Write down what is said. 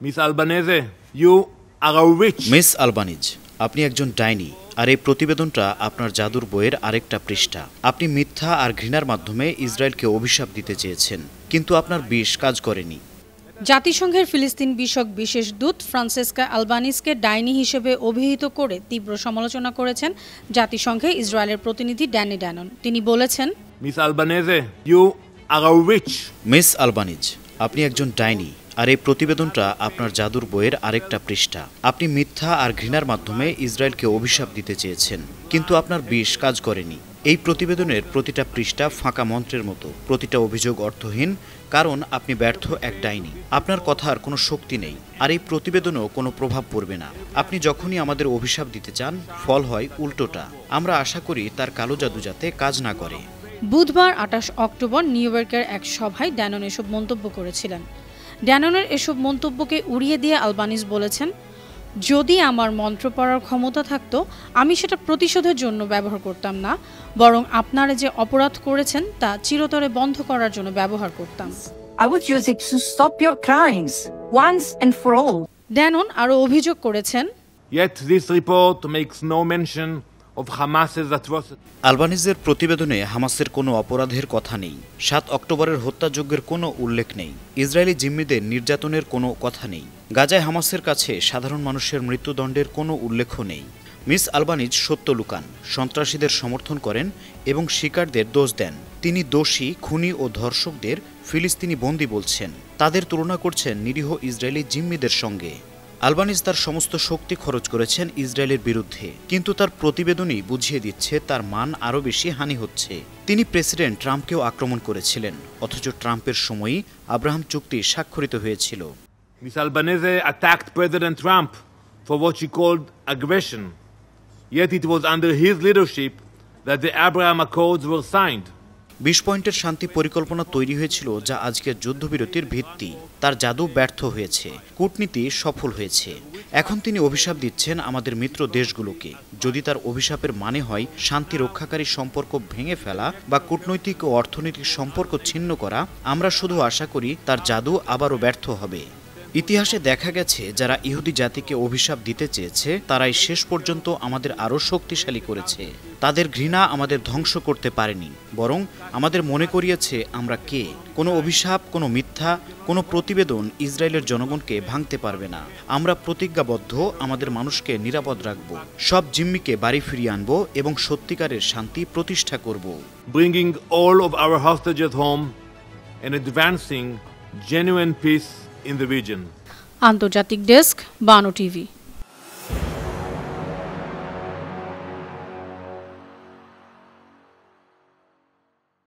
Miss Albanese, you are a witch. Miss Albanese, আপনি একজন ডাইনি, আর এই প্রতিবেদনটা আপনার জাদুর বইয়ের আরেকটা পৃষ্ঠা। আপনি মিথ্যা আর ঘৃণার মাধ্যমে ইসরায়েলকে অভিশাপ দিতে চেয়েছেন, কিন্তু আপনার বিষ কাজ করেনি। জাতিসংঘের ফিলিস্তিন বিষয়ক বিশেষ দূত ফ্রান্সেসকা আলবানিজকে ডাইনি হিসেবে অভিহিত করে তীব্র সমালোচনা করেছেন জাতিসংঘে ইসরায়েলের প্রতিনিধি ড্যানি ড্যানন। তিনি বলেছেন, Miss Albanese, you are a witch. Miss Albanese, আপনি একজন ডাইনি, আর এই প্রতিবেদনটা আপনার জাদুর বইয়ের আরেকটা পৃষ্ঠা। আপনি মিথ্যা আর ঘৃণার মাধ্যমে ইসরায়েলকে অভিশাপ দিতে চেয়েছেন, কিন্তু আপনার বিষ কাজ করেনি। এই প্রতিবেদনের প্রতিটা পৃষ্ঠা ফাঁকা মন্ত্রের মতো, প্রতিটা অভিযোগ অর্থহীন, কারণ আপনি ব্যর্থ এক ডাইনি। আপনার কথার কোনো শক্তি নেই, আর এই প্রতিবেদনও কোনো প্রভাব পড়বে না। আপনি যখনই আমাদের অভিশাপ দিতে চান, ফল হয় উল্টোটা। আমরা আশা করি তার কালো জাদু যাতে কাজ না করে। বুধবার 28 অক্টোবর নিউ ইয়র্কের এক সভায় ড্যানন এসব মন্তব্য করেছিলেন। ড্যাননের এসব মন্তব্যকে উড়িয়ে দিয়ে আলবানিজ বলেছেন, যদি আমার মন্ত্র পড়ার ক্ষমতা থাকতো, আমি সেটা প্রতিশোধের জন্য ব্যবহার করতাম না, বরং আপনারা যে অপরাধ করেছেন তা চিরতরে বন্ধ করার জন্য ব্যবহার করতাম। I would use it to stop your crimes once and for all. Danon আরও অভিযোগ করেছেন, Yet this report makes no mention of Hamas's atrocities. আলবানিজের প্রতিবেদনে হামাসের কোনো অপরাধের কথা নেই। 7 অক্টোবরের হত্যাযজ্ঞের কোনো উল্লেখ নেই। ইসরায়েলি জিম্মিদের নির্যাতনের কোনো কথা নেই। গাজায় হামাসের কাছে সাধারণ মানুষের মৃত্যুদণ্ডের কোনো উল্লেখ নেই। মিস আলবানিজ সত্য লুকান, সন্ত্রাসীদের সমর্থন করেন এবং শিকারদের দোষ দেন। তিনি দোষী, খুনি ও ধর্ষকদের ফিলিস্তিনি বন্দী বলছেন। তাদের তুলনা করছেন নিরীহ ইসরায়েলি জিম্মিদের সঙ্গে। আলবানিজ তার সমস্ত শক্তি খরচ করেছেন ইসরায়েলের বিরুদ্ধে, কিন্তু তার প্রতিবেদনই বুঝিয়ে দিচ্ছে তার মান আরও বেশি হানি হচ্ছে। তিনি প্রেসিডেন্ট ট্রাম্পকেও আক্রমণ করেছিলেন, অথচ ট্রাম্পের সময়ই আব্রাহাম চুক্তি স্বাক্ষরিত হয়েছিল। Miss Albanese attacked President Trump for what she called aggression. Yet it was under his leadership that the Abraham Accords were signed. 20 পয়েন্টের শান্তি পরিকল্পনা তৈরি হয়েছিল, যা আজকের যুদ্ধবিরতির ভিত্তি। তার জাদু ব্যর্থ হয়েছে, কূটনীতি সফল হয়েছে। এখন তিনি অভিশাপ দিচ্ছেন আমাদের মিত্র দেশগুলোকে। যদি তার অভিশাপের মানে হয় শান্তি রক্ষাকারী সম্পর্ক ভেঙে ফেলা বা কূটনৈতিক ও অর্থনৈতিক সম্পর্ক ছিন্ন করা, আমরা শুধু আশা করি তার জাদু আবারও ব্যর্থ হবে। ইতিহাসে দেখা গেছে, যারা ইহুদি জাতিকে অভিশাপ দিতে চেয়েছে তারাই শেষ পর্যন্ত আমাদের আরও শক্তিশালী করেছে। তাদের ঘৃণা আমাদের ধ্বংস করতে পারেনি, বরং আমাদের মনে করিয়েছে আমরা কে। কোনো অভিশাপ, কোনো মিথ্যা, কোনো প্রতিবেদন ইসরায়েলের জনগণকে ভাঙতে পারবে না। আমরা প্রতিজ্ঞাবদ্ধ আমাদের মানুষকে নিরাপদ রাখব, সব জিম্মিকে বাড়ি ফিরিয়ে আনব এবং সত্যিকারের শান্তি প্রতিষ্ঠা করব। Bringing all of our hostages home and advancing genuine peace in the region. আন্তর্জাতিক ডেস্ক, বানো টিভি।